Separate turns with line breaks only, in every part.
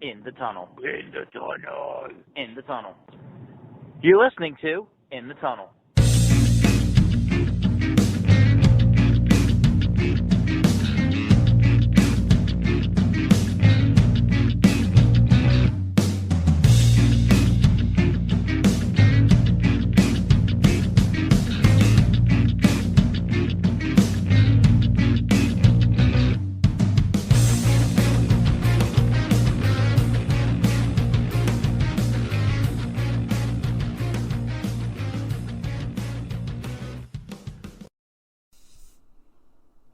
In the tunnel.
In the tunnel.
In the tunnel. You're listening to In the Tunnel.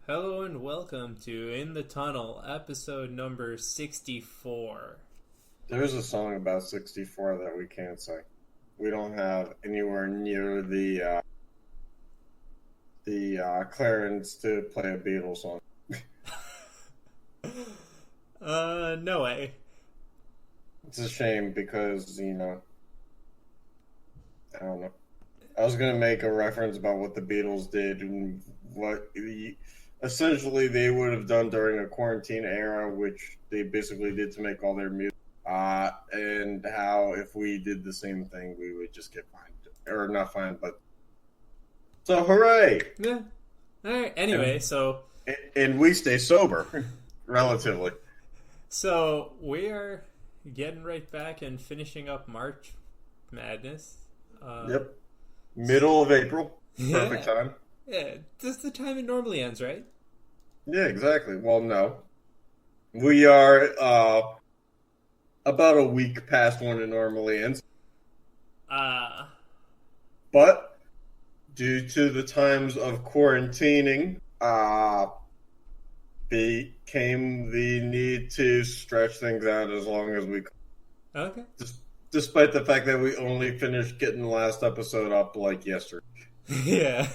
Hello and welcome to In the Tunnel, episode number 64.
There's a song about 64 that we can't sing. We don't have anywhere near the clearance to play a Beatles song.
No way.
It's a shame because, I don't know. I was going to make a reference about what the Beatles did and what essentially they would have done during a quarantine era, which they basically did to make all their music. And how if we did the same thing, we would just get fined. Or not fined, but... So, hooray!
Yeah. Alright, anyway,
And we stay sober, relatively.
So, we are getting right back and finishing up March Madness.
Yep. Middle of April. Perfect time.
Yeah, this is the time it normally ends, right?
Yeah, exactly. Well, no. We are about a week past when it normally ends. But due to the times of quarantining, became the need to stretch things out as long as we could.
Okay.
Despite the fact that we only finished getting the last episode up like yesterday.
Yeah.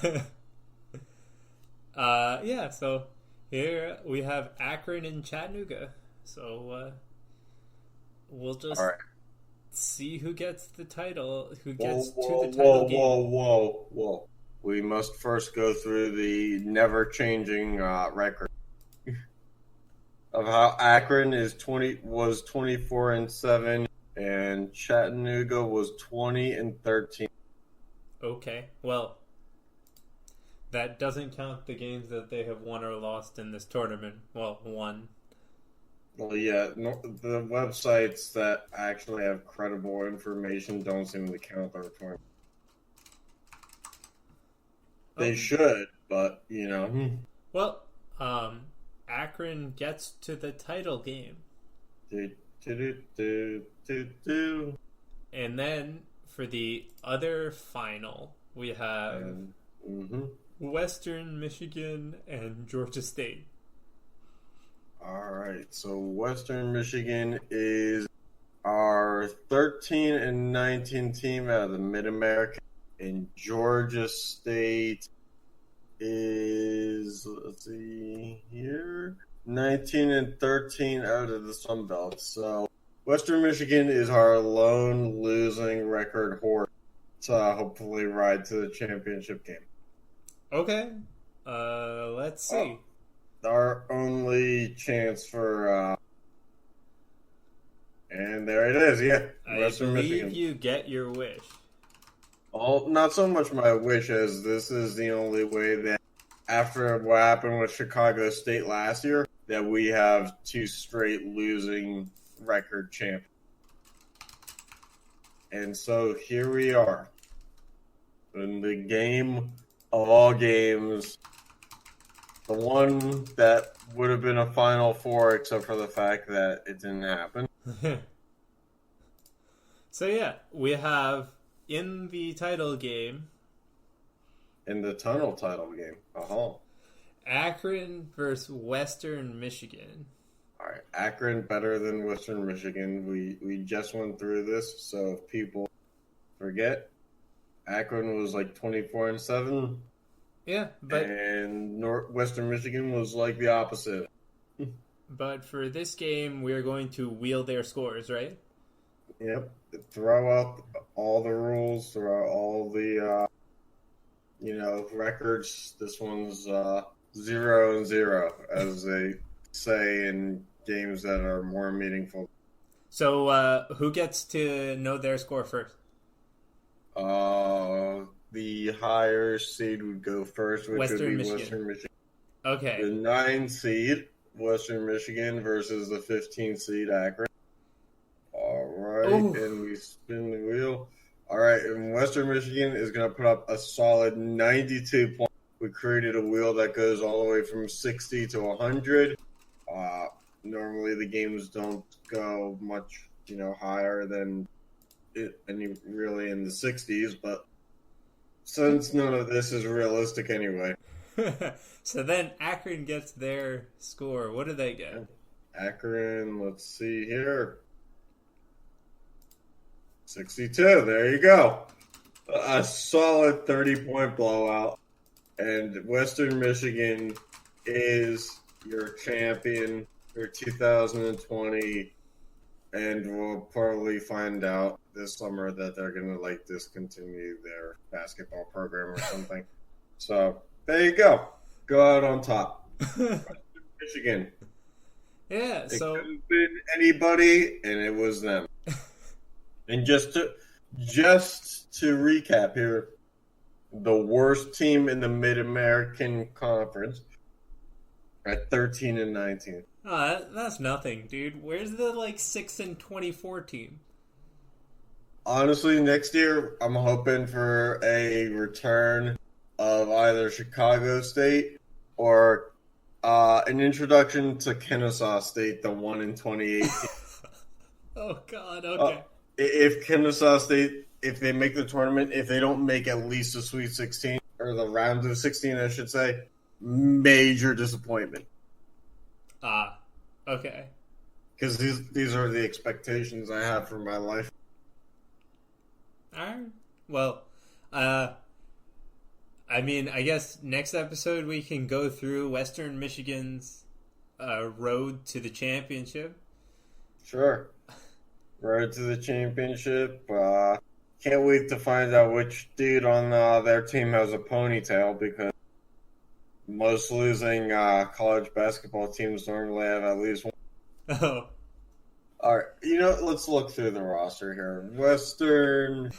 So here we have Akron and Chattanooga. So we'll just see who gets the title, who gets to the title game.
Whoa. We must first go through the never-changing record of how Akron was 24-7 and Chattanooga was 20-13.
Okay, well, that doesn't count the games that they have won or lost in this tournament. Well, won.
Well, yeah, the websites that actually have credible information don't seem to count their tournament. They should, but,
Well, Akron gets to the title game. And then, for the other final, we have Western Michigan and Georgia State.
Alright, so Western Michigan is our 13-19 team out of the Mid-America, and Georgia State is, let's see here, 19-13 out of the Sun Belt. So Western Michigan is our lone losing record horse to hopefully ride to the championship game.
Okay, let's see.
Our only chance for, and there it is, yeah.
Western Michigan. You get your wish.
Well, not so much my wish as this is the only way that after what happened with Chicago State last year, that we have two straight losing record champions. And so here we are in the game of all games. The one that would have been a Final Four, except for the fact that it didn't happen.
So yeah, we have in the title game.
In the tunnel title game.
Akron versus Western Michigan.
All right, Akron better than Western Michigan. We just went through this, so if people forget, Akron was like 24-7.
Yeah, but
and Western Michigan was like the opposite.
But for this game, we are going to wheel their scores, right?
Yep. Throw out all the rules, throw out all the records. This one's 0-0, as they say in games that are more meaningful.
So, who gets to know their score first?
The higher seed would go first, which would be Western Michigan.
Okay.
The 9 seed, Western Michigan, versus the 15 seed, Akron. All right, and we spin the wheel. All right, and Western Michigan is going to put up a solid 92 points. We created a wheel that goes all the way from 60 to 100. Normally, the games don't go much, higher than really in the 60s, but since none of this is realistic anyway.
So then Akron gets their score. What do they get?
Akron, let's see here. 62. There you go. A solid 30-point blowout. And Western Michigan is your champion for 2020. And we'll probably find out this summer that they're going to discontinue their basketball program or something. So there you go. Go out on top. Michigan.
Yeah,
it could have been anybody, and it was them. And just to recap here, the worst team in the Mid-American Conference at 13-19.
Oh, that's nothing, dude. Where's the 6-24 team?
Honestly, next year I'm hoping for a return of either Chicago State or an introduction to Kennesaw State, the one in 2018.
Oh God! Okay.
If Kennesaw State, if they make the tournament, if they don't make at least the Sweet 16 or the round of 16, I should say, major disappointment.
Okay.
Because these are the expectations I have for my life.
All right. Well, I guess next episode we can go through Western Michigan's road to the championship.
Sure. Road to the championship. Can't wait to find out which dude on their team has a ponytail, because most losing college basketball teams normally have at least one.
Oh.
All right. Let's look through the roster here. Western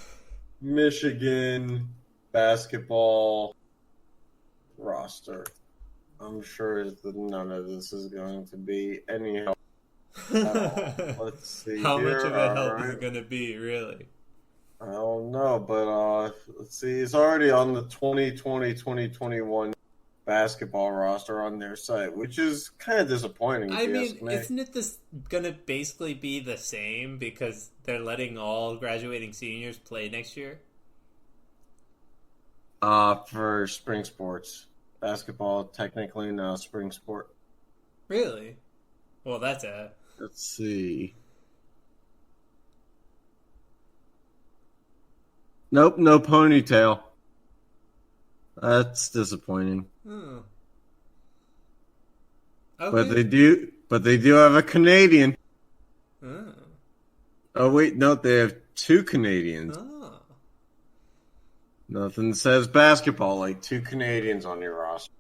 Michigan basketball roster. I'm sure that none of this is going to be any help. Let's see.
How much of a help is it going to be, really?
I don't know, but let's see. It's already on the 2020-2021 basketball roster on their site, which is kind of disappointing.
Isn't it going to basically be the same because they're letting all graduating seniors play next year?
For spring sports. Basketball, technically, no spring sport.
Really? Well, that's
Let's see. Nope, no ponytail. That's disappointing.
Oh. Okay.
But they do have a Canadian.
Oh.
Oh wait, no, they have 2 Canadians.
Oh.
Nothing says basketball like 2 Canadians on your roster.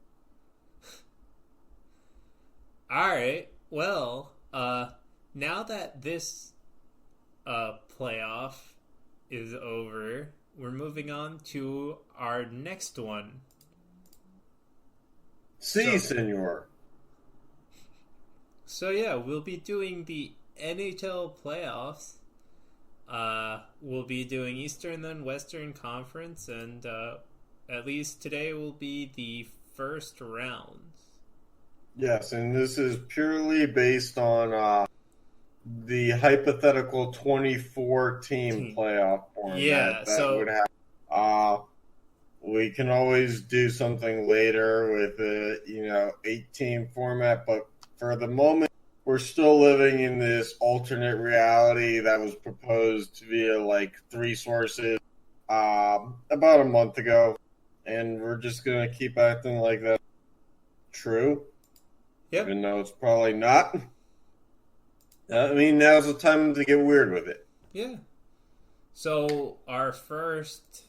All right. Well, now that this playoff is over, we're moving on to our next one.
Senor.
So yeah, we'll be doing the NHL playoffs. We'll be doing Eastern and Western Conference, and at least today will be the first round.
Yes, and this is purely based on the hypothetical 24-team playoff format.
Yeah,
that would have. We can always do something later with a 8-team format, but for the moment, we're still living in this alternate reality that was proposed via 3 sources about a month ago, and we're just gonna keep acting like that's true.
Yep.
Even though it's probably not. Now's the time to get weird with it.
Yeah. So our first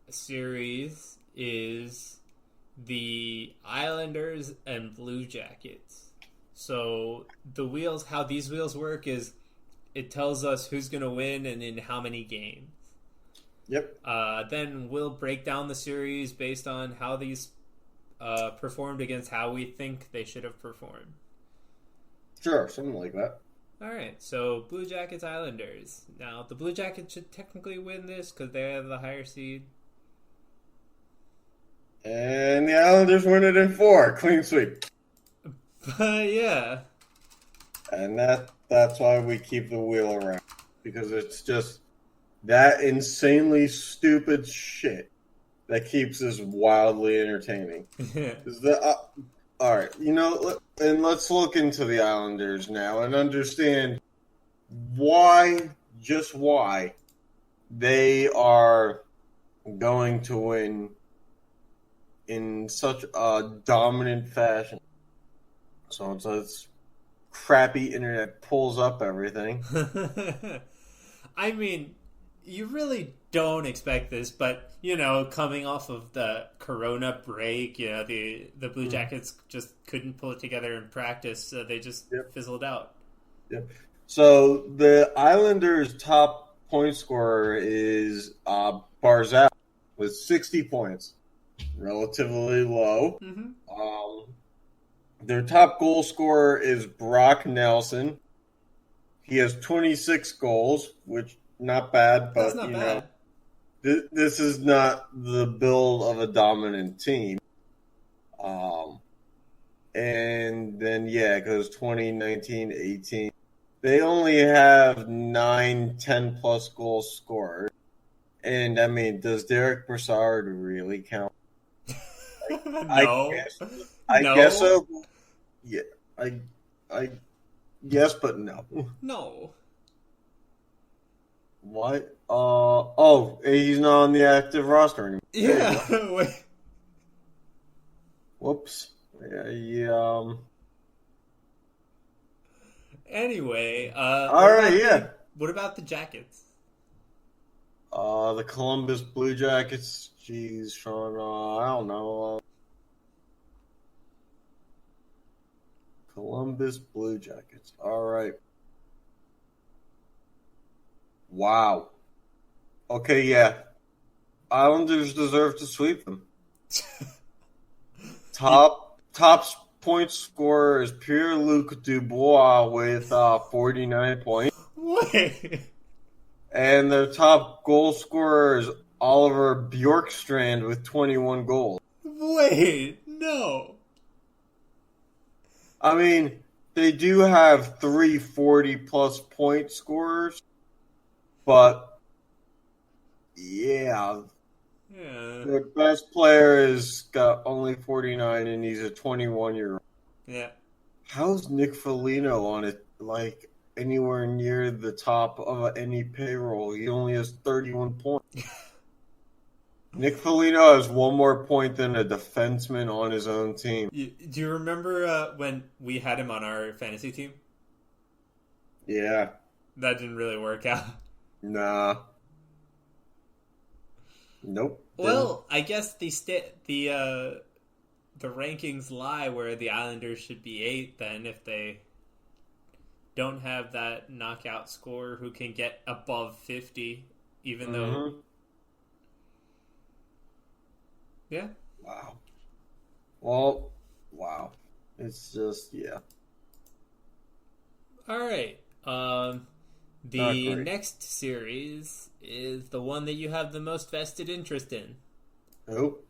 series is the Islanders and Blue Jackets. So how these wheels work is it tells us who's going to win and in how many games.
Yep.
Then we'll break down the series based on how these performed against how we think they should have performed.
Sure, something like that.
All right, so Blue Jackets Islanders. Now, the Blue Jackets should technically win this because they have the higher seed.
And the Islanders win it in 4. Clean sweep.
Yeah.
And that's why we keep the wheel around. Because it's just that insanely stupid shit that keeps us wildly entertaining. All right, and let's look into the Islanders now and understand just why they are going to win in such a dominant fashion. So it's crappy internet pulls up everything.
I mean, you really don't expect this, but coming off of the Corona break, the Blue Jackets just couldn't pull it together in practice, so they just fizzled out.
Yep. So the Islanders' top point scorer is Barzal with 60 points, relatively low.
Mm-hmm.
Their top goal scorer is Brock Nelson. He has 26 goals, which not bad, but
that's not bad.
This is not the build of a dominant team. And then, it goes 2019, 18. They only have 9, 10-plus goals scored. And, I mean, does Derek Brassard really count?
No.
I guess so. Yeah, I guess, but no.
No.
What? He's not on the active roster anymore.
Yeah. Wait.
Whoops. Yeah.
Anyway,
all right.
What about the Jackets?
The Columbus Blue Jackets. Jeez, Sean. I don't know. Columbus Blue Jackets. All right. Wow. Okay, yeah. Islanders deserve to sweep them. Top point scorer is Pierre-Luc Dubois with 49 points.
Wait.
And their top goal scorer is Oliver Bjorkstrand with 21 goals.
Wait, no.
I mean, they do have 3 40-plus point scorers, but yeah. Their best player has got only 49, and he's a 21-year-old.
Yeah.
How's Nick Foligno on it, anywhere near the top of any payroll? He only has 31 points. Nick Foligno has one more point than a defenseman on his own team.
Do you remember when we had him on our fantasy team?
Yeah.
That didn't really work out.
Nah. Nope.
Well, I guess the rankings lie where the Islanders should be 8 then if they don't have that knockout scorer who can get above 50 even though... Yeah.
Wow. Well, wow. It's just, yeah.
All right. The next series is the one that you have the most vested interest in.
Who?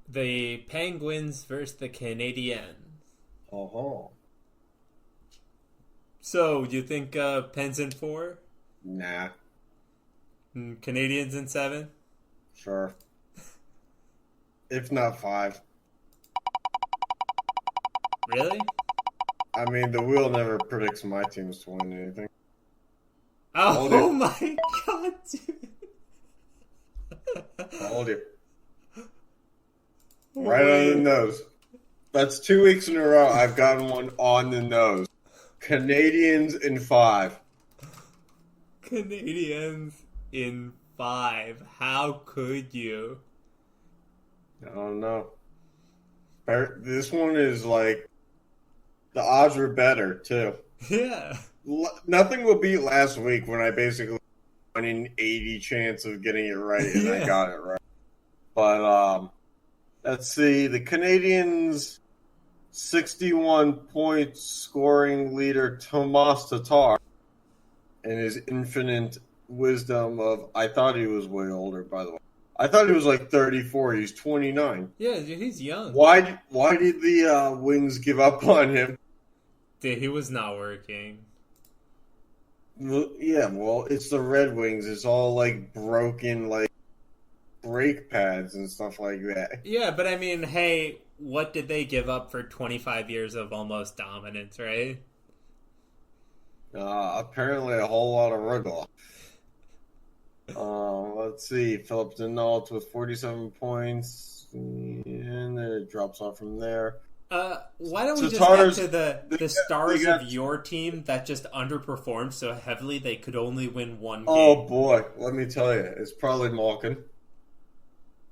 The Penguins versus the Canadiens.
Oh.
So, do you think Pens in 4?
Nah.
Canadiens in 7?
Sure. If not 5.
Really?
I mean, the wheel never predicts my teams to win anything.
Oh my god, dude.
Hold you. Right on the nose. That's 2 weeks in a row I've gotten one on the nose. Canadiens in 5.
Canadiens in 5. How could you?
I don't know. This one is The odds were better too.
Yeah.
Nothing will beat last week when I basically won an 80 chance of getting it right, and
Yeah.
I got it right. But let's see. The Canadians' 61 points scoring leader Tomas Tatar, and his infinite wisdom of, I thought he was way older, by the way. I thought he was like 34. He's 29.
Yeah, he's young.
Why did the Wings give up on him?
Dude, he was not working.
Yeah, well, it's the Red Wings. It's all like broken, like brake pads and stuff like that.
Yeah, but I mean, hey, what did they give up for 25 years of almost dominance, right?
Apparently a whole lot of Rugla. Let's see. Philip Denault with 47 points. And then it drops off from there.
Why don't we
Tatars,
just get to the stars of your team that just underperformed so heavily they could only win one game?
Oh, boy. Let me tell you. It's probably Malkin.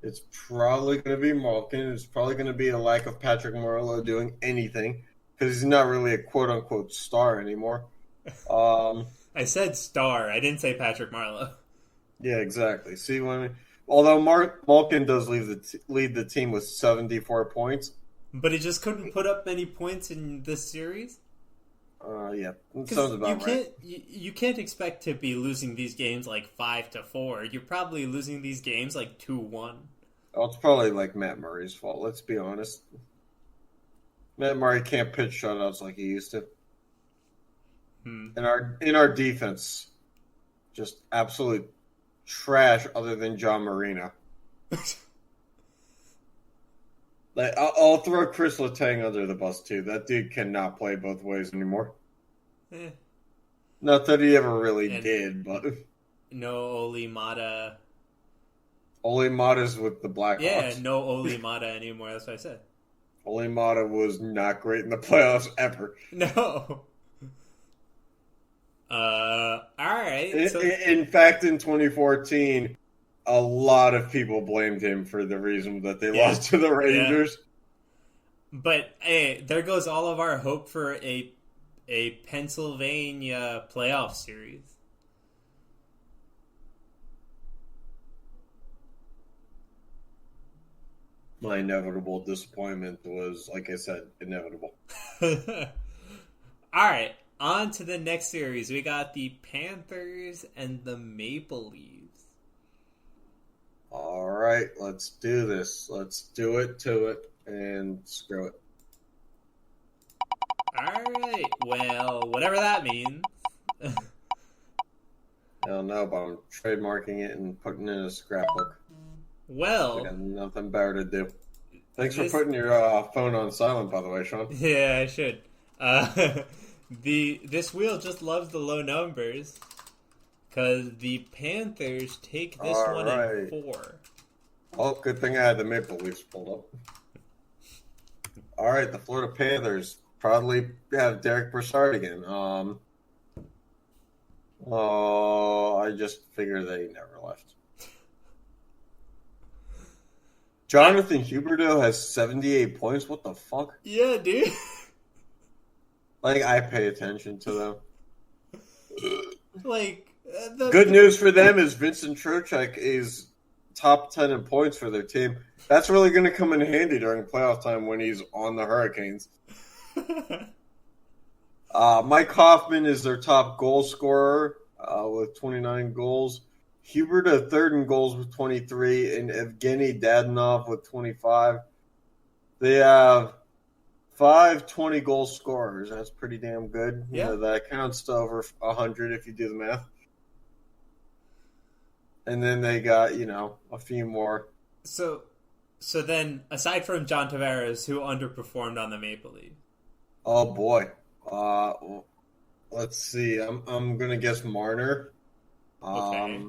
It's probably going to be Malkin. It's probably going to be a lack of Patrick Marleau doing anything because he's not really a quote-unquote star anymore.
I said star. I didn't say Patrick Marleau.
Yeah, exactly. See, although Malkin does lead the team with 74 points.
But he just couldn't put up many points in this series?
Yeah. Sounds about right.
You can't expect to be losing these games like 5-4. You're probably losing these games like 2-1.
Oh, it's probably like Matt Murray's fault, let's be honest. Matt Murray can't pitch shutouts like he used to. In our defense, just absolute trash other than John Marino. Like, I'll throw Chris Letang under the bus too. That dude cannot play both ways anymore. Not that he ever really did, but
no Oli Mata.
Oli Mata's with the Blackhawks.
Yeah, no Oli Mata anymore. That's what I said.
Oli Mata was not great in the playoffs ever.
No. All right.
In fact, in 2014, a lot of people blamed him for the reason that they lost to the Rangers.
Yeah. But hey, there goes all of our hope for a Pennsylvania playoff series.
My inevitable disappointment was, like I said, inevitable.
All right, on to the next series. We got the Panthers and the Maple Leafs.
All right, let's do this. Let's do it to it and screw it.
All right, well, whatever that means.
I don't know, but I'm trademarking it and putting it in a scrapbook.
Well,
I got nothing better to do. Thanks for putting your phone on silent, by the way, Sean.
Yeah, I should. This wheel just loves the low numbers because the Panthers take this one in 4.
Oh, good thing I had the Maple Leafs pulled up. All right, the Florida Panthers proudly have Derek Brassard again. I just figured they never left. Jonathan Huberdeau has 78 points. What the fuck?
Yeah, dude.
Like, I pay attention to them.
Like,
good news for them is Vincent Trocheck is top 10 in points for their team. That's really going to come in handy during playoff time when he's on the Hurricanes. Mike Hoffman is their top goal scorer with 29 goals. Huberdeau third in goals with 23, and Evgeny Dadonov with 25. They have 5 20-goal scorers. That's pretty damn good.
Yeah.
You know, that counts to over 100 if you do the math. And then they got, a few more.
So then, aside from John Tavares, who underperformed on the Maple Leafs?
Oh, boy. Let's see. I'm going to guess Marner.
Okay.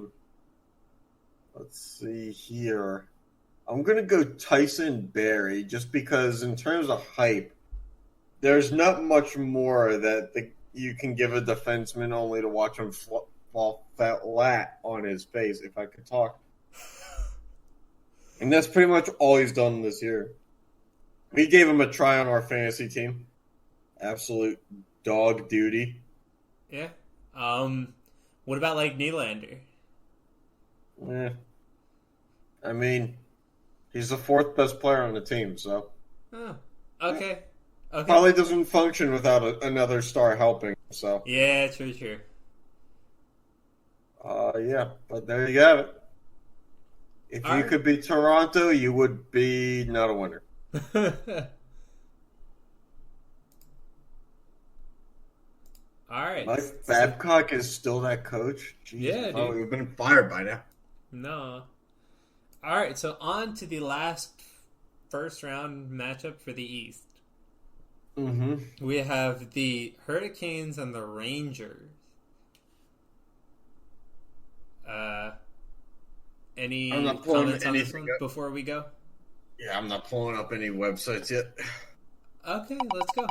Let's see here. I'm going to go Tyson Barrie just because in terms of hype, there's not much more that you can give a defenseman only to watch him fall flat on his face, if I could talk. And that's pretty much all he's done this year. We gave him a try on our fantasy team. Absolute dog duty.
Yeah. What about like Nylander?
Eh. I mean, he's the fourth best player on the team, so
Oh, okay. Okay.
probably doesn't function without another star helping. So
Yeah, true.
yeah, but there you have it. If
All
you
right.
could be Toronto, you would be not a winner.
All right.
Mike Babcock is still that coach? Jeez,
Yeah,
I thought
dude.
we've been fired by now.
No. All right, so on to the last first round matchup for the East.
Mm-hmm.
We have the Hurricanes and the Rangers. Any
I'm not pulling
comments on this
anything
one
up.
before we go?
Yeah, I'm not pulling up any websites yet.
Okay, let's go.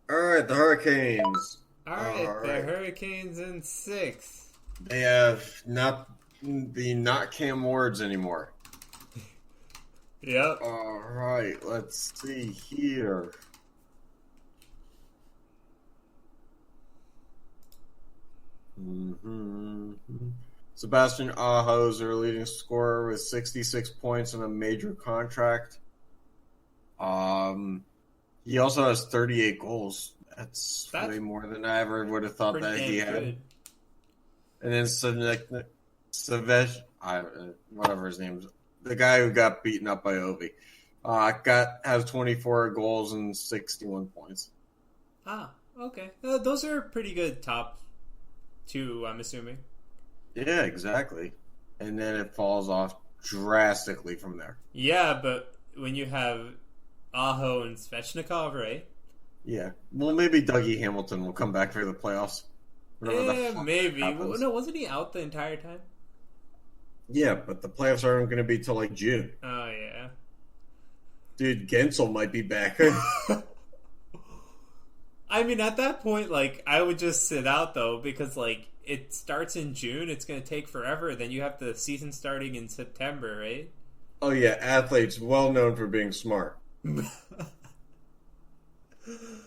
All right, the Hurricanes.
All right, the Hurricanes in 6.
They have not Cam Wards anymore.
Yep.
All right, let's see here. Mm-hmm. Sebastian Aho is their leading scorer with 66 points and a major contract. He also has 38 goals. That's way more than I ever would have thought that he had.
Good.
And then Savesh, whatever his name is, the guy who got beaten up by Ovi, has 24 goals and 61 points.
Ah, okay. Those are pretty good top 2, I'm assuming.
Yeah, exactly. And then it falls off drastically from there.
Yeah, but when you have Aho and Svechnikov, right?
Yeah. Well, maybe Dougie Hamilton will come back for the playoffs.
Yeah, maybe. Well, no, wasn't he out the entire time?
Yeah, but the playoffs aren't going to be till like June.
Oh, yeah.
Dude, Gensel might be back.
I mean, at that point, like, I would just sit out, though, because, like, it starts in June. It's going to take forever. Then you have the season starting in September, right?
Oh, yeah. Athletes well known for being smart.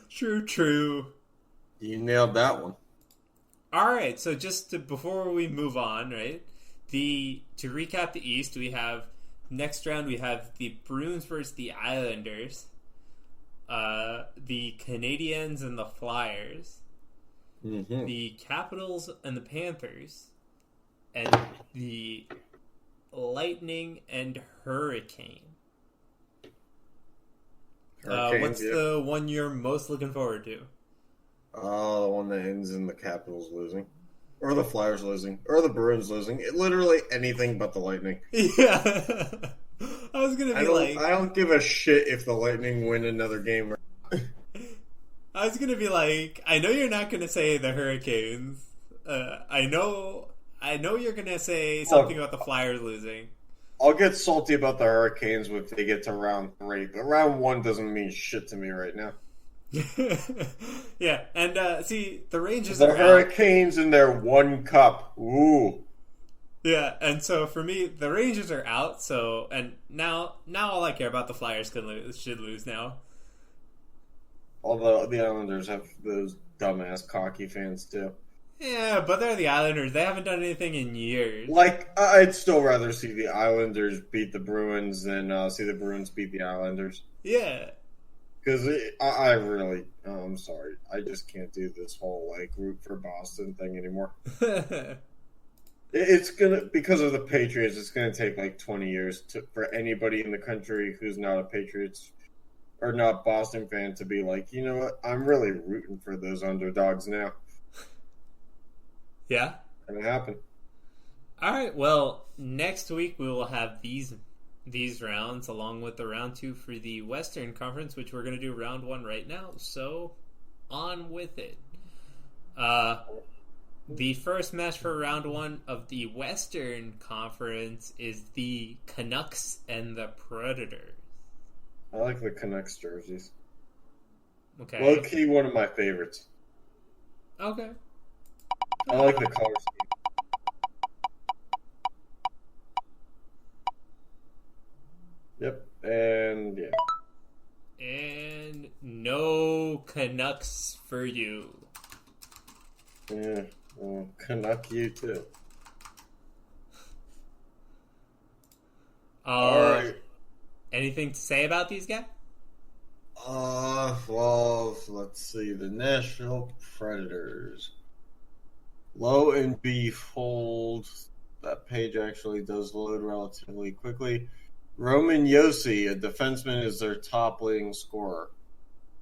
True.
You nailed that one.
All right, so before we move on, right? To recap the East, we have next round we have the Bruins versus the Islanders, the Canadiens and the Flyers, the Capitals and the Panthers, and the Lightning and Hurricane. What's the one you're most looking forward to?
The one that ends in the Capitals losing. Or the Flyers losing. Or the Bruins losing. Literally anything but the Lightning.
Yeah. I was going to be
I don't give a shit if the Lightning win another game.
I was going to be like, I know you're not going to say the Hurricanes. I know you're going to say something about the Flyers losing.
I'll get salty about the Hurricanes if they get to round 3. But round 1 doesn't mean shit to me right now.
Yeah, and see, the Rangers
the
are
Hurricanes in their 1 cup. Ooh.
Yeah, and so for me, the Rangers are out. So, and now all I care about the Flyers should lose now.
Although the Islanders have those dumbass cocky fans too.
Yeah, but they're the Islanders. They haven't done anything in years.
Like, I'd still rather see the Islanders beat the Bruins than see the Bruins beat the Islanders.
Yeah.
Because I really, I'm sorry, I just can't do this whole like root for Boston thing anymore. It's gonna, because of the Patriots, it's gonna take like 20 years for anybody in the country who's not a Patriots or not Boston fan to be like, you know what, I'm really rooting for those underdogs now.
Yeah.
Gonna happen.
All right. Well, next week we will have these rounds along with the round 2 for the Western Conference, which we're going to do round 1 right now. So, on with it. The first match for round 1 of the Western Conference is the Canucks and the Predators.
I like the Canucks jerseys.
Okay.
Low key, one of my favorites.
Okay.
I like the color scheme. Yep, and yeah.
And no Canucks for you.
Yeah, well, Canuck you too. All right.
Anything to say about these guys?
Well, let's see. The Nashville Predators. Lo and behold, that page actually does load relatively quickly. Roman Yossi, a defenseman, is their top leading scorer.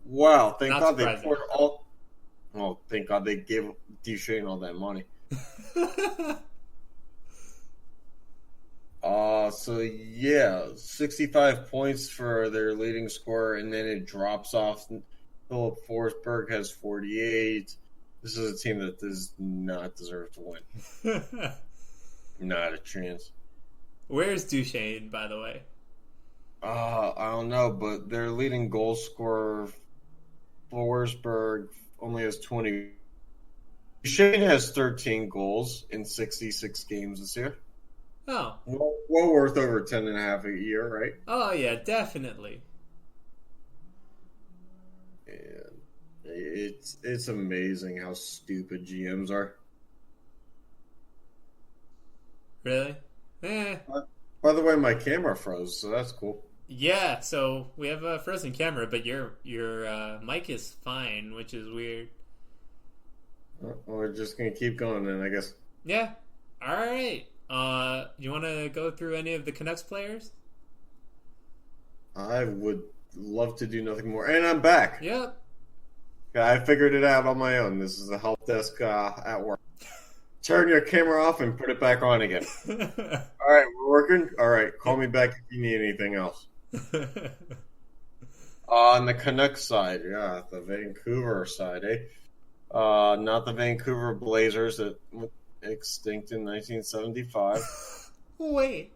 Wow, thank God they poured all. Oh, thank God they gave Duchesne all that money. So yeah, 65 points for their leading scorer, and then it drops off. Philip Forsberg has 48. This is a team that does not deserve to win. Not a chance.
Where's Duchesne, by the way?
I don't know, but their leading goal scorer, Forsberg, only has 20. Duchesne has 13 goals in 66 games this year.
Oh.
Well worth over 10.5 a year, right?
Oh, yeah, definitely.
And it's amazing how stupid GMs are.
Really?
By the way, my camera froze, so that's cool.
Yeah, so we have a frozen camera, but your mic is fine, which is weird.
Well, we're just going to keep going then, I guess.
Yeah. All right. You want to go through any of the Canucks players?
I would love to do nothing more. And I'm back.
Yep.
I figured it out on my own. This is the help desk at work. Turn your camera off and put it back on again. All right, we're working? All right, call me back if you need anything else. On the Canucks side, yeah, the Vancouver side, eh? Not the Vancouver Blazers that went extinct in 1975.
Wait.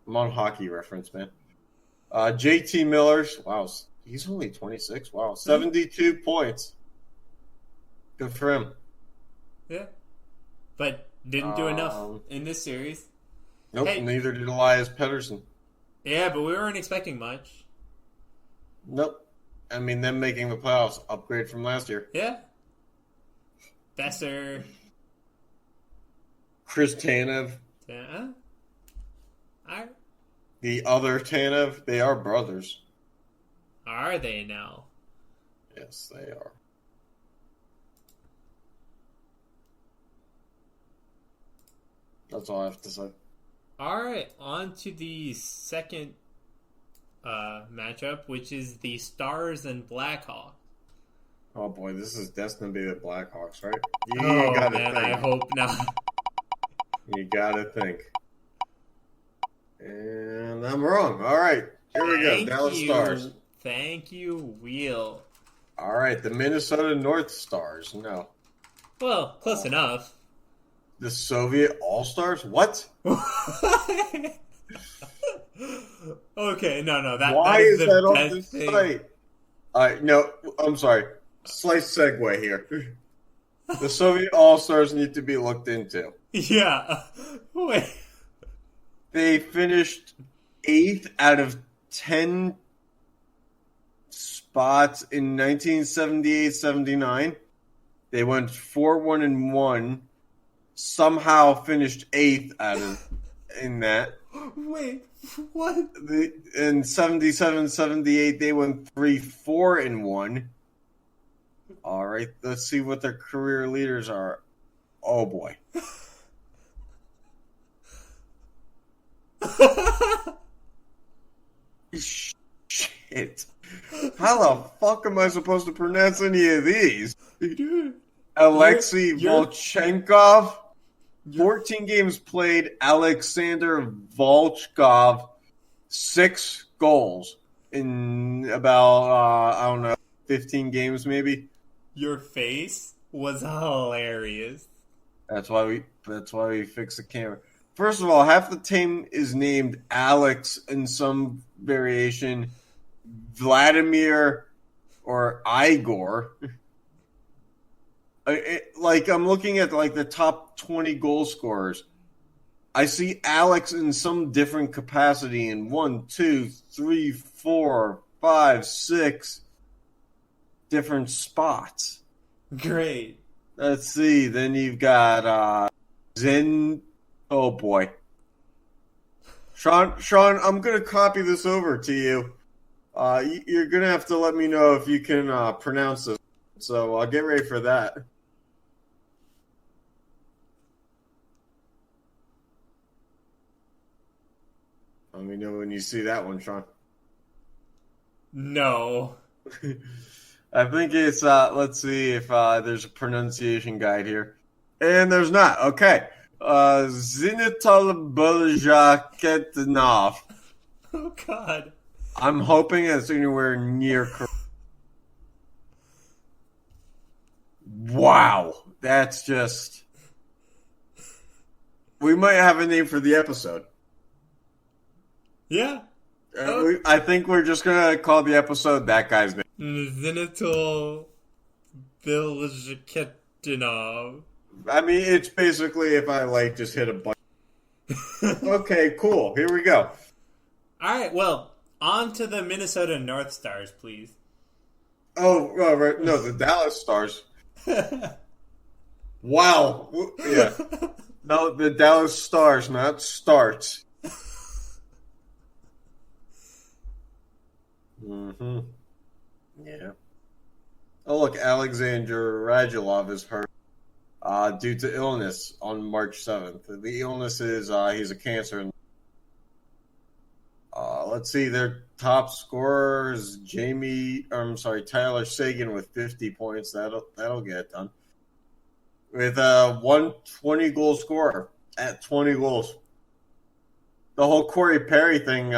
I'm on Hockey Reference, man. JT Miller's, wow, he's only 26. Wow, 72 points. Good for him.
Yeah. But didn't do enough in this series.
Nope, neither did Elias Pettersson.
Yeah, but we weren't expecting much.
Nope. I mean, them making the playoffs, upgrade from last year.
Yeah. Besser.
Chris Tanev.
Yeah.
The other Tanev, they are brothers.
Are they now?
Yes, they are. That's all I have to say.
All right, on to the second matchup, which is the Stars and Blackhawks.
Oh boy, this is destined to be the Blackhawks, right?
You gotta think. I hope not.
You gotta think. And I'm wrong. All right, here we go. Dallas Stars.
Thank you, Wheel.
All right, the Minnesota North Stars. No.
Well, close enough.
The Soviet All-Stars? What?
Okay, no.
Why is that on the site? No, I'm sorry. Slight segue here. The Soviet All-Stars need to be looked into.
Yeah. Wait.
They finished 8th out of 10 spots in 1978-79. They went 4-1-1. Somehow finished 8th in that.
Wait, what?
In 77-78, they went 3-4-1. All right, let's see what their career leaders are. Oh boy. Shit. How the fuck am I supposed to pronounce any of these?
Dude.
Alexei Volchenkov. 14 games played. Alexander Volchkov, 6 goals in about 15 games maybe.
Your face was hilarious.
That's why we fixed the camera. First of all, half the team is named Alex in some variation, Vladimir or Igor. I'm looking at the top 20 goal scorers. I see Alex in some different capacity in 1, 2, 3, 4, 5, 6 different spots.
Great.
Let's see. Then you've got Zen. Oh boy, Sean, I'm gonna copy this over to you. You're gonna have to let me know if you can pronounce this. So I'll get ready for that. Let me know when you see that one, Sean.
No.
I think it's, let's see if there's a pronunciation guide here. And there's not. Okay. Zinetula Bilyaletdinov.
Oh, God.
I'm hoping it's anywhere near correct. Wow. That's just... We might have a name for the episode.
Yeah.
I think we're just going to call the episode that guy's name.
Zinetula Bilyaletdinov.
I mean, it's basically if I, just hit a button. Okay, cool. Here we go.
All right, well, on to the Minnesota North Stars, please.
Oh, right. No, the Dallas Stars. Wow. Yeah. No, the Dallas Stars, not Starts. Mm-hmm. Yeah. Oh, look, Alexander Radulov is hurt due to illness on March 7th. The illness is he's a cancer. Let's see, their top scorer is Tyler Seguin with 50 points. That'll get it done. With a 120-goal scorer at 20 goals. The whole Corey Perry thing,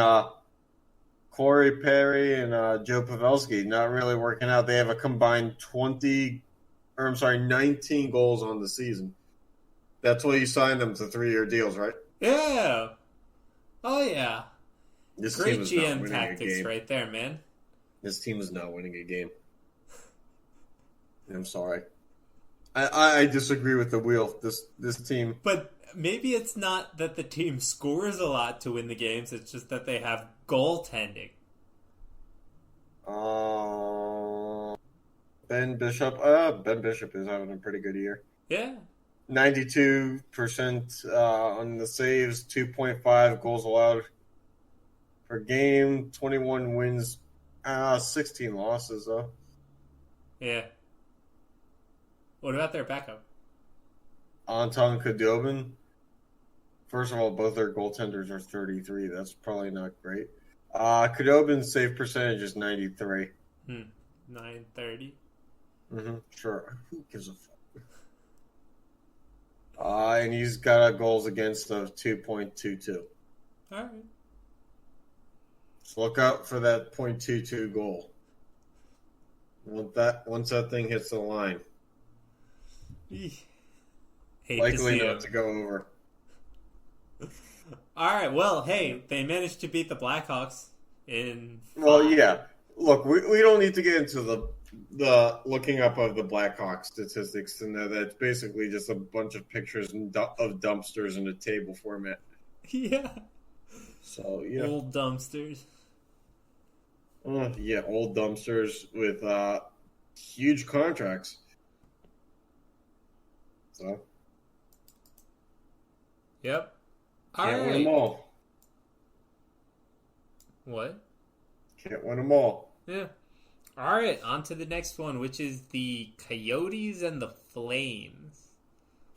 Corey Perry and Joe Pavelski not really working out. They have a combined 19 goals on the season. That's why you signed them to 3-year deals, right?
Yeah. Oh, yeah.
This
Great
team is
GM
not winning
tactics
a game.
right there, man.
This team is not winning a game. I'm sorry. I disagree with the wheel. This team.
But maybe it's not that the team scores a lot to win the games. It's just that they have goaltending.
Ben Bishop. Ben Bishop is having a pretty good year.
Yeah.
92% on the saves, 2.5 goals allowed per game, 21 wins, 16 losses, though.
Yeah. What about their backup?
Anton Khudobin. First of all, both their goaltenders are 33. That's probably not great. Khudobin's save percentage is 93.
930.
Sure. Who gives a fuck? And he's got a goals against of 2.22.
All right.
So look out for that .22 goal. Once that thing hits the line. Likely not to go over.
All right. Well, hey, they managed to beat the Blackhawks in.
Well, yeah. Look, we don't need to get into the looking up of the Blackhawks statistics to know that it's basically just a bunch of pictures of dumpsters in a table format.
Yeah.
So yeah.
Old dumpsters.
Yeah, old dumpsters with huge contracts. So.
Yep.
Can't win them all.
What?
Can't win them all.
Yeah. All right, on to the next one, which is the Coyotes and the Flames.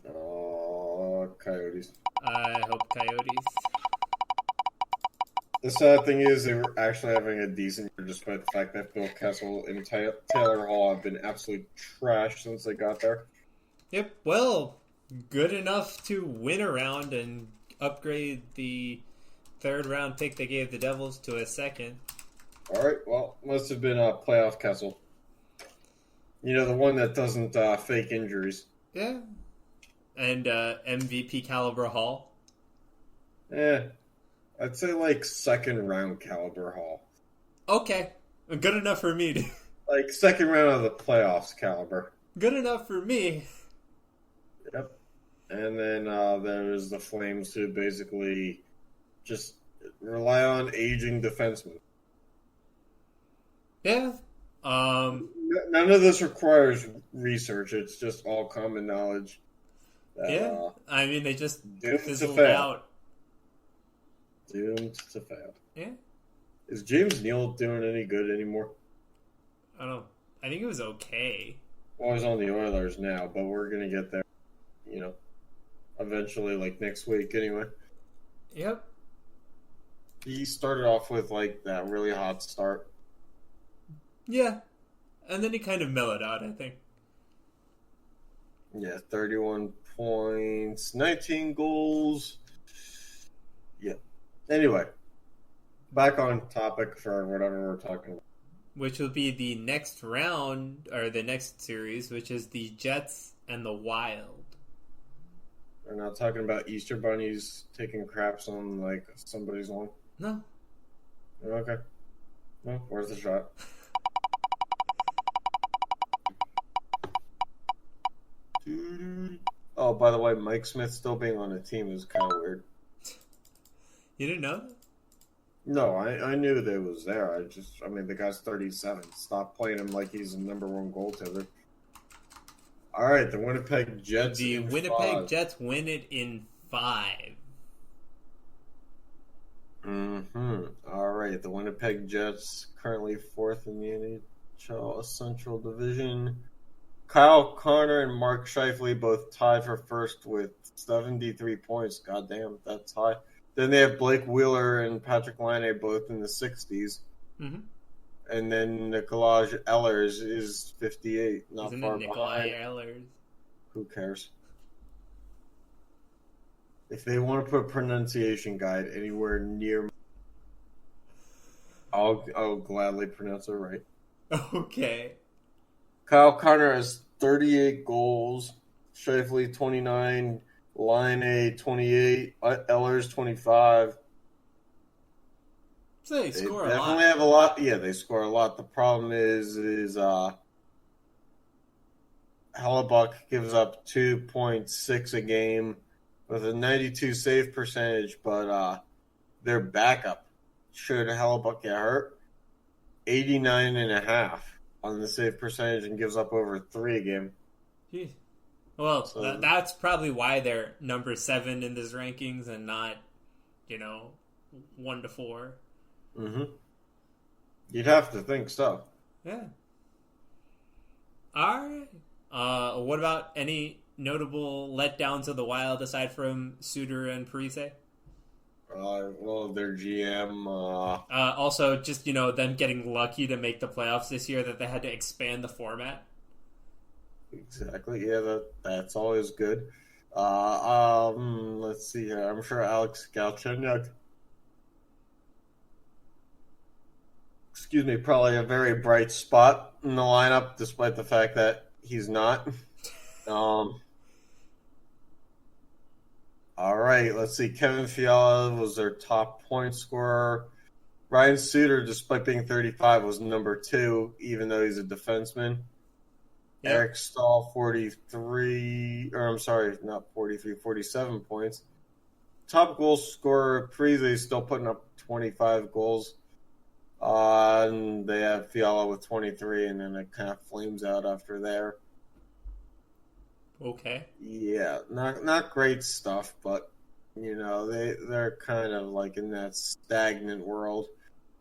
Oh, Coyotes.
I hope Coyotes.
The sad thing is they were actually having a decent year despite the fact that Phil Kessel and Taylor Hall have been absolute trash since they got there.
Yep, well, good enough to win a round and upgrade the third round pick they gave the Devils to a second.
All right, well, must have been a playoff Kessel. You know, the one that doesn't fake injuries.
Yeah. And MVP caliber Hall.
Yeah. I'd say like second round caliber Hall.
Okay. Good enough for me.
Like second round of the playoffs caliber.
Good enough for me.
Yep. And then there's the Flames, who basically just rely on aging defensemen.
Yeah.
None of this requires research. It's just all common knowledge.
Yeah. I mean, they just
doomed
fizzled
to fail.
out.
Doomed to fail.
Yeah.
Is James Neal doing any good anymore?
I don't know. I think it was okay.
Well, he's on the Oilers now, but we're going to get there, eventually, like next week anyway.
Yep.
He started off with, like, that really hot start.
Yeah. And then he kind of mellowed out, I think.
Yeah, 31 points, 19 goals. Yeah. Anyway, back on topic for whatever we're talking about.
Which will be the next round, or the next series, which is the Jets and the Wild.
We're not talking about Easter bunnies taking craps on, like, somebody's lawn?
No.
Okay. Well, where's the shot? Oh, by the way, Mike Smith still being on the team is kind of weird.
You didn't know that?
No, I knew that it was there. The guy's 37. Stop playing him like he's the number one goaltender. All right, the Winnipeg Jets.
The Winnipeg Jets win it in 5.
All right, the Winnipeg Jets currently 4th in the NHL Central Division. Kyle Connor and Mark Scheifele both tied for first with 73 points. Goddamn, that's high. Then they have Blake Wheeler and Patrick Laine both in the 60s. Mm-hmm. And then Nikolaj Ehlers is 58, not
Isn't
far
it
behind.
Ehlers?
Who cares? If they want to put a pronunciation guide anywhere near, I'll gladly pronounce it right.
Okay.
Kyle Connor has 38 goals, Scheifele 29, Laine 28, Ehlers 25.
So they score a lot.
Definitely have a lot. Yeah, they score a lot. The problem is Hellebuck gives up 2.6 a game with a 92 save percentage, but their backup, should Hellebuck get hurt, 89.5 on the save percentage and gives up over 3 a game.
Jeez. Well, so, that's probably why they're number 7 in this rankings and not, 1 to 4.
Mm-hmm. You'd have to think so.
Yeah. All right. What about any notable letdowns of the Wild aside from Suter and Parise?
Well, their GM.
Also, just them getting lucky to make the playoffs this year, that they had to expand the format.
Exactly. Yeah, that's always good. Let's see here. I'm sure Alex Galchenyuk. Probably a very bright spot in the lineup, despite the fact that he's not. All right, let's see. Kevin Fiala was their top point scorer. Ryan Suter, despite being 35, was number 2, even though he's a defenseman. Yep. Eric Stahl, 47 points. Top goal scorer, Parise, still putting up 25 goals. And they have Fiala with 23, and then it kind of flames out after there.
Okay.
Yeah, not great stuff, but they're kind of like in that stagnant world.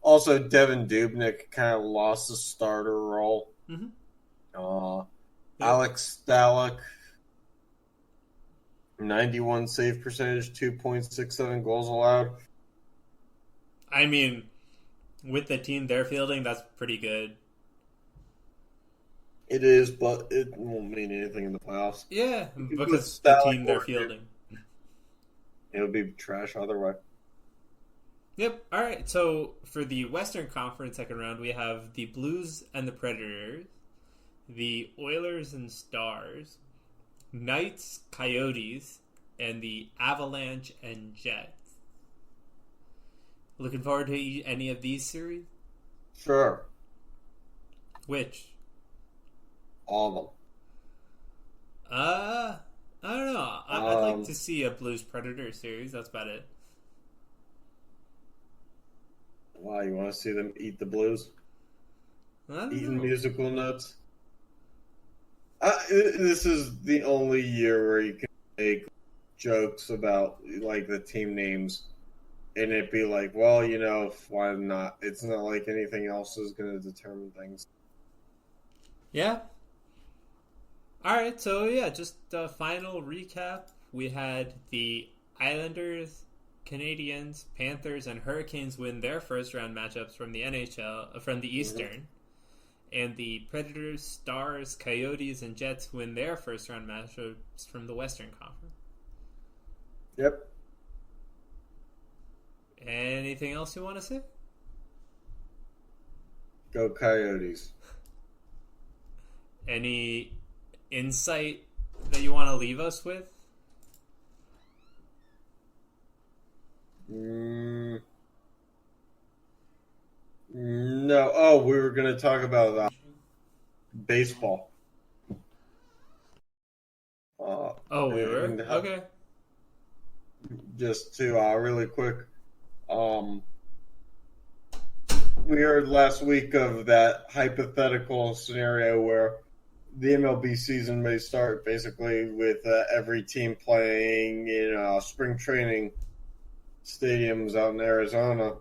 Also, Devin Dubnyk kind of lost the starter role. Mm-hmm. Alex Stalock, 91 save percentage, 2.67 goals allowed.
I mean, with the team they're fielding, that's pretty good.
It is, but it won't mean anything in the playoffs.
Yeah, because the team they're fielding.
It'll be trash either way.
Yep. All right. So for the Western Conference second round, we have the Blues and the Predators, the Oilers and Stars, Knights, Coyotes, and the Avalanche and Jets. Looking forward to any of these series?
Sure.
Which?
All of them.
I don't know. I'd like to see a Blues Predator series. That's about it.
Wow, you want to see them eat the Blues? Eating musical notes? This is the only year where you can make jokes about like the team names, and it'd be like, well, why not? It's not like anything else is going to determine things.
Yeah. All right, so yeah, just a final recap. We had the Islanders, Canadians, Panthers, and Hurricanes win their first round matchups from the NHL, from the Eastern. And the Predators, Stars, Coyotes, and Jets win their first round matchups from the Western Conference.
Yep.
Anything else you want to say?
Go Coyotes.
Any insight that you want to leave us with?
No. Oh, we were going to talk about baseball.
We were? Okay.
Just to really quick, we heard last week of that hypothetical scenario where the MLB season may start basically with every team playing in spring training stadiums out in Arizona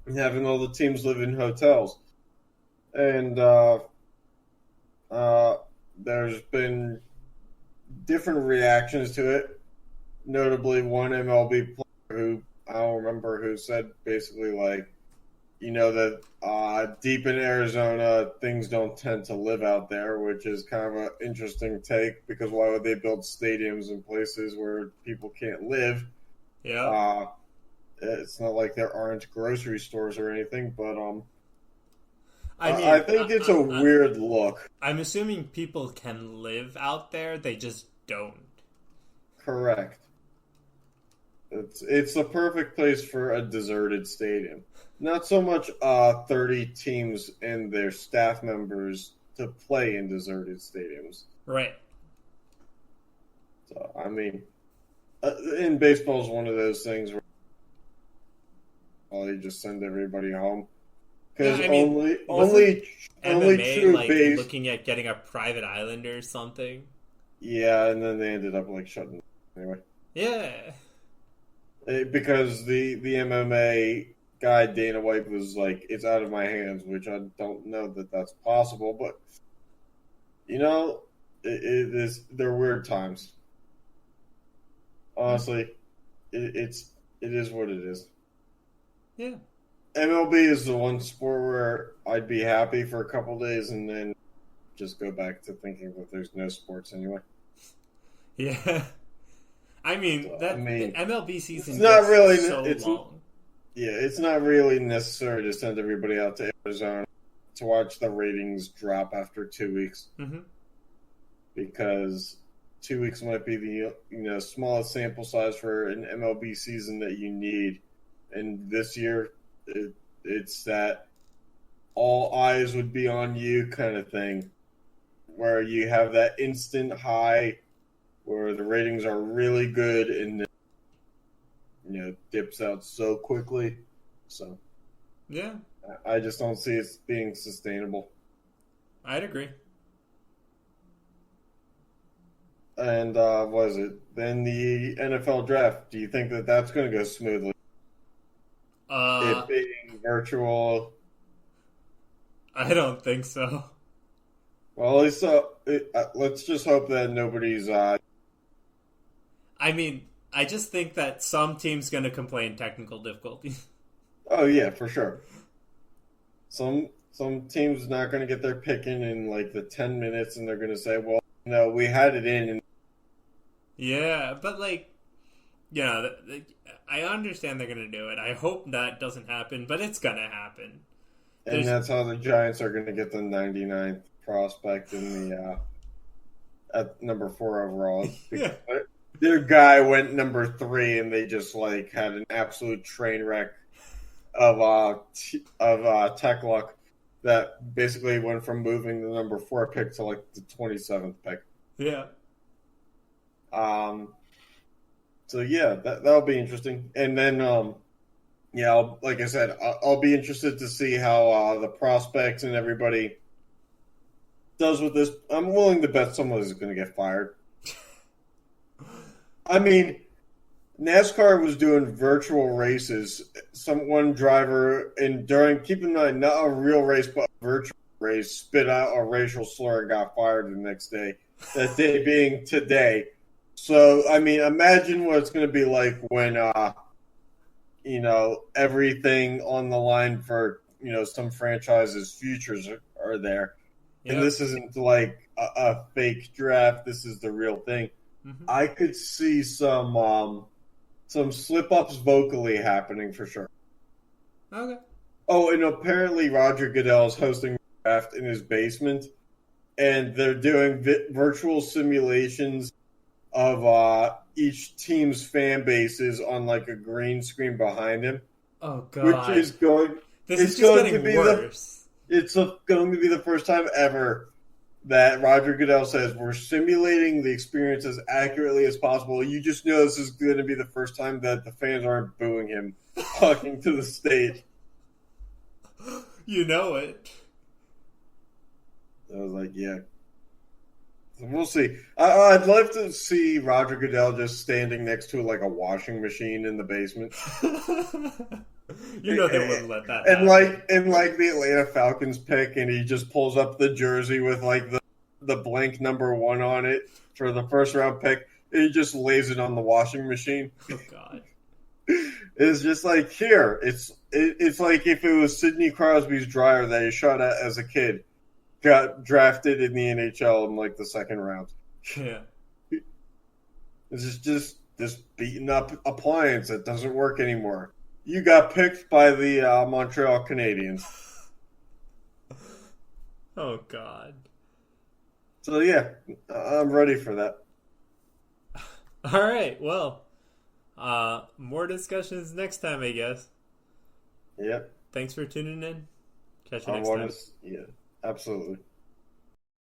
and having all the teams live in hotels. And there's been different reactions to it, notably one MLB player who, I don't remember who, said basically like, that deep in Arizona, things don't tend to live out there, which is kind of an interesting take because why would they build stadiums in places where people can't live?
Yeah.
It's not like there aren't grocery stores or anything, but I think it's a weird look.
I'm assuming people can live out there, they just don't.
Correct. It's the perfect place for a deserted stadium. Not so much 30 teams and their staff members to play in deserted stadiums.
Right.
So, I mean, in baseball is one of those things where you just send everybody home. Because only
MMA,
true
like,
base...
looking at getting a private island or something.
Yeah, and then they ended up like shutting anyway.
Yeah.
Because the MMA guy Dana White was like, it's out of my hands, which I don't know that that's possible, but they're weird times. Honestly, it is what it is.
Yeah.
MLB is the one sport where I'd be happy for a couple days and then just go back to thinking that there's no sports anyway.
Yeah. I mean, the MLB season
is not really
so long.
Yeah, it's not really necessary to send everybody out to Arizona to watch the ratings drop after 2 weeks.
Mm-hmm.
Because 2 weeks might be the smallest sample size for an MLB season that you need. And this year, it's that all eyes would be on you kind of thing, where you have that instant high where the ratings are really good and then, dips out so quickly. So,
yeah,
I just don't see it being sustainable.
I'd agree.
And what is it? Then the NFL draft. Do you think that that's going to go smoothly? It being virtual.
I don't think so.
Well, at least let's just hope that nobody's.
I mean, I just think that some team's going to complain technical difficulties.
Oh yeah, for sure. Some team's not going to get their pick in like the 10 minutes, and they're going to say, "Well, no, we had it in."
Yeah, but like, I understand they're going to do it. I hope that doesn't happen, but it's going to happen.
And that's how the Giants are going to get the 99th prospect in the at number 4 overall.
Yeah.
Their guy went number 3, and they just like had an absolute train wreck of tech luck that basically went from moving the number 4 pick to like the 27th pick.
Yeah.
So yeah, that'll be interesting. And then like I said, I'll be interested to see how the prospects and everybody does with this. I'm willing to bet someone is going to get fired. I mean, NASCAR was doing virtual races. One driver, and keep in mind, not a real race, but a virtual race, spit out a racial slur and got fired the next day. That day being today. So, I mean, imagine what it's going to be like when, everything on the line for, some franchises' futures are there. Yep. And this isn't like a fake draft. This is the real thing. Mm-hmm. I could see some slip-ups vocally happening for sure.
Okay.
Oh, and apparently Roger Goodell is hosting a draft in his basement, and they're doing virtual simulations of each team's fan bases on like a green screen behind him.
Oh God!
Which is going.
It's going to be worse.
It's going to be the first time ever that Roger Goodell says we're simulating the experience as accurately as possible. You just know this is going to be the first time that the fans aren't booing him talking to the stage.
You know it.
I was like, yeah. We'll see. I'd love to see Roger Goodell just standing next to like a washing machine in the basement.
They wouldn't let that
happen.
And
like the Atlanta Falcons pick, and he just pulls up the jersey with like the blank number 1 on it for the first round pick, and he just lays it on the washing machine.
Oh God!
It's just like here. It's like if it was Sidney Crosby's dryer that he shot at as a kid. Got drafted in the NHL in like the second round.
Yeah.
This is just this beaten up appliance that doesn't work anymore. You got picked by the Montreal Canadiens.
Oh God.
So yeah, I'm ready for that.
All right. Well, more discussions next time, I guess.
Yep.
Thanks for tuning in. Catch you next time.
Yeah. Absolutely.